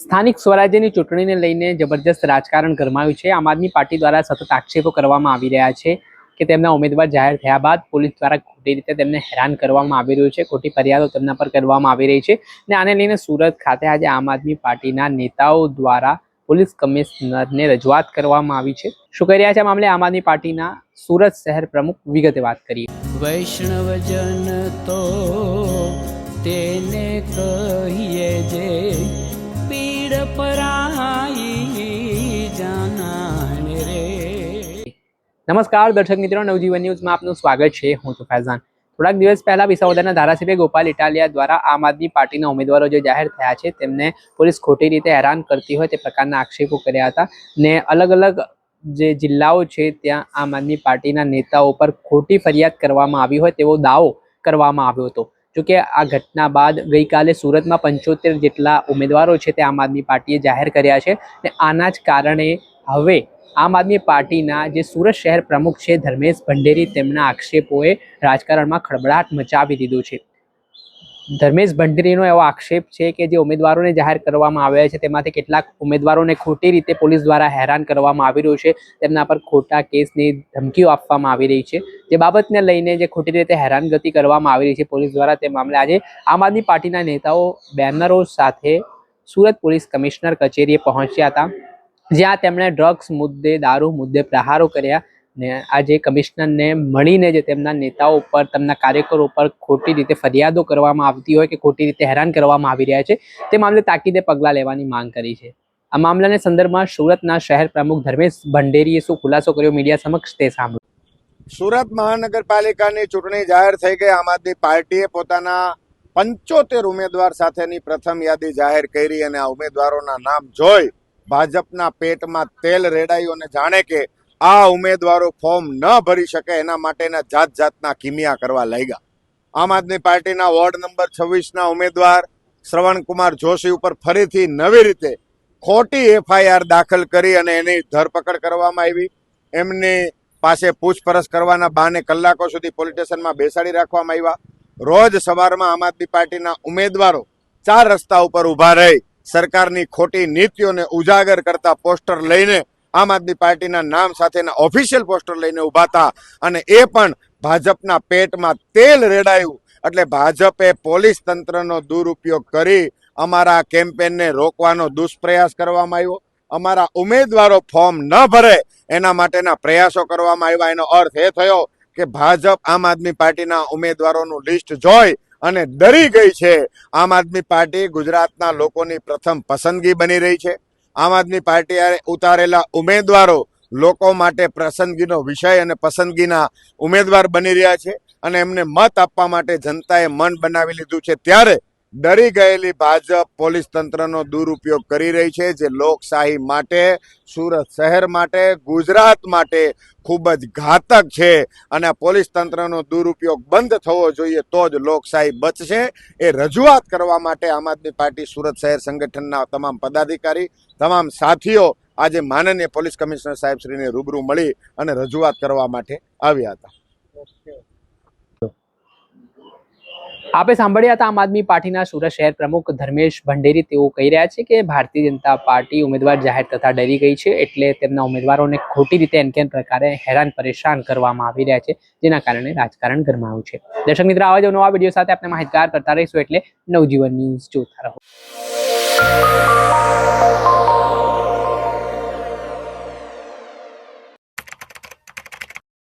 સ્થાનિક સ્વરાજ્યની ચૂંટણીને લઈને જબરજસ્ત રાજકારણ ગરમાયું છે। આમ આદમી પાર્ટી દ્વારા સતત આક્ષેપો કરવામાં આવી રહ્યા છે કે તેમના ઉમેદવાર જાહેર થયા બાદ પોલીસ દ્વારા ખોટી રીતે તેમને હેરાન કરવામાં આવી રહ્યું છે, ખોટી ફરિયાદો તેમના પર કરવામાં આવી રહી છે। ને આને લઈને સુરત ખાતે આજે આમ આદમી પાર્ટીના નેતાઓ દ્વારા પોલીસ કમિશનરને રજૂઆત કરવામાં આવી છે। શું કરી રહ્યા છે આ મામલે આમ આદમી પાર્ટીના સુરત શહેર પ્રમુખ, વિગતે વાત કરીએ। વૈષ્ણવજન તો તેને કહીએ જે પીડ પરાઈ જાનાને રે। નમસ્કાર દર્શક મિત્રો, નવજીવન ન્યૂઝમાં આપનું સ્વાગત છે। હું છું ફૈઝાન। થોડાક દિવસ પહેલા વિસાવદરના ધારાસભ્ય ગોપાલ ઇટાલિયા દ્વારા આમ આદમી પાર્ટીના ઉમેદવારો જે જાહેર થયા છે તેમને પોલીસ ખોટી રીતે હેરાન કરતી હોય તે પ્રકારના આક્ષેપો કર્યા હતા ને અલગ અલગ જે જિલ્લાઓ છે ત્યાં આમ આદમી પાર્ટીના નેતાઓ પર ખોટી ફરિયાદ કરવામાં આવી હોય તેવો દાવો કરવામાં આવ્યો હતો। જોકે આ ઘટના બાદ ગઈકાલે સુરતમાં 75 જેટલા ઉમેદવારો છે તે આમ આદમી પાર્ટીએ જાહેર કર્યા છે ને આના જ કારણે હવે આમ આદમી પાર્ટીના જે સુરત શહેર પ્રમુખ છે ધર્મેશ ભંડેરી, તેમના આક્ષેપોએ રાજકારણમાં ખળબળાટ મચાવી દીધું છે। ધર્મેશ ભંડેરીનો એવો આક્ષેપ છે કે જે ઉમેદવારોને જાહેર કરવામાં આવ્યા છે તેમાંથી કેટલાક ઉમેદવારોને ખોટી રીતે પોલીસ દ્વારા હેરાન કરવામાં આવી રહ્યું છે, તેમના પર ખોટા કેસની ધમકીઓ આપવામાં આવી રહી છે। જે બાબતને લઈને જે ખોટી રીતે હેરાનગતિ કરવામાં આવી રહી છે પોલીસ દ્વારા, તે મામલે આજે આમ આદમી પાર્ટીના નેતાઓ બેનરો સાથે સુરત પોલીસ કમિશનર કચેરીએ પહોંચ્યા હતા, જ્યાં તેમણે ડ્રગ્સ મુદ્દે, દારૂ મુદ્દે પ્રહારો કર્યા ને આજે કમિશનરને મળીને જે તેમના નેતાઓ પર, તેમના કાર્યકરો પર ખોટી રીતે ફરિયાદો કરવામાં આવતી હોય કે ખોટી રીતે હેરાન કરવામાં આવી રહ્યા છે તે મામલે તાકીદે પગલાં લેવાની માંગ કરી છે। આ મામલાના સંદર્ભમાં સુરતના શહેર પ્રમુખ ધર્મેશ ભંડેરીએ શું ખુલાસો કર્યો મીડિયા સમક્ષ તે સાંભળો। સુરત મહાનગરપાલિકાની ચૂંટણી જાહેર થઈ ગઈ। આમ આદમી પાર્ટીએ પોતાના 75 ઉમેદવાર સાથેની પ્રથમ યાદી જાહેર કરી અને આ ઉમેદવારોના નામ જોઈ ભાજપના પેટમાં તેલ રેડાયું અને જાણે કે આ ઉમેદવારો ફોર્મ ન ભરી શકે એના માટેના જાત જાતના કિમિયા કરવા લાગ્યા। આમ આદમી પાર્ટીના વોર્ડ નંબર 26ના ઉમેદવાર શ્રવણકુમાર જોશી ઉપર ફરીથી નવી રીતે ખોટી FIR દાખલ કરી અને એની ધરપકડ કરવામાં આવી। એમની પાસે પૂછપરછ કરવાના બહાને કલાકો સુધી પોલીસ સ્ટેશનમાં બેસાડી રાખવામાં આવ્યા। રોજ સવારમાં આમ આદમી પાર્ટીના ઉમેદવારો 4 રસ્તા ઉપર ઉભા રહી સરકારની ખોટી નીતિઓને ઉજાગર કરતા પોસ્ટર લઈને આમ આદમી પાર્ટીના નામ સાથેના ઓફિશિયલ પોસ્ટર લઈને ઉભા હતા અને એ પણ ભાજપના પેટમાં તેલ રેડાયું। એટલે ભાજપે પોલીસ તંત્રનો દુરુપયોગ કરી અમારા કેમ્પેનને રોકવાનો દુષ્પ્રયાસ કરવામાં આવ્યો। અમારા ઉમેદવારો ફોર્મ ન ભરે એના માટેના પ્રયાસો કરવામાં આવ્યા। એનો અર્થ એ થયો કે ભાજપ આમ આદમી પાર્ટીના ઉમેદવારોનું લિસ્ટ જોઈ અને ડરી ગઈ છે। આમ આદમી પાર્ટી ગુજરાતના લોકોની પ્રથમ પસંદગી બની રહી છે। આમ આદમી પાર્ટીએ ઉતારેલા ઉમેદવારો લોકો માટે પસંદગીનો વિષય અને પસંદગીના ઉમેદવાર બની રહ્યા છે અને એમને મત આપવા માટે જનતાએ મન બનાવી લીધું છે। ત્યારે ડરી ગયેલી ભાજપ પોલીસ તંત્રનો દુરુપયોગ કરી રહી છે, જે લોકશાહી માટે, સુરત શહેર માટે, ગુજરાત માટે ખૂબ જ ઘાતક છે અને પોલીસ તંત્રનો દુરુપયોગ બંધ થવો જોઈએ તો જ લોકશાહી બચશે। એ રજૂઆત કરવા માટે આમ આદમી પાર્ટી સુરત શહેર સંગઠનના તમામ પદાધિકારી, તમામ સાથીઓ આજે માનનીય પોલીસ કમિશનર સાહેબ શ્રીને રૂબરૂ મળી અને રજૂઆત કરવા માટે આવ્યા હતા। આપે સાંભળ્યા હતા આમ આદમી પાર્ટીના સુરત શહેર પ્રમુખ ધર્મેશ ભંડેરી। તેઓ કહી રહ્યા છે કે ભારતીય જનતા પાર્ટી ઉમેદવાર જાહેર થતા ડરી ગઈ છે, એટલે તેમના ઉમેદવારોને ખોટી રીતે એન પ્રકારે હેરાન પરેશાન કરવામાં આવી રહ્યા છે, જેના કારણે રાજકારણ ગરમાયું છે। દર્શક મિત્રો, આવા જ નવા વિડીયો સાથે આપણે માહિતગાર કરતા રહીશું, એટલે નવજીવન ન્યૂઝ જોતા રહો।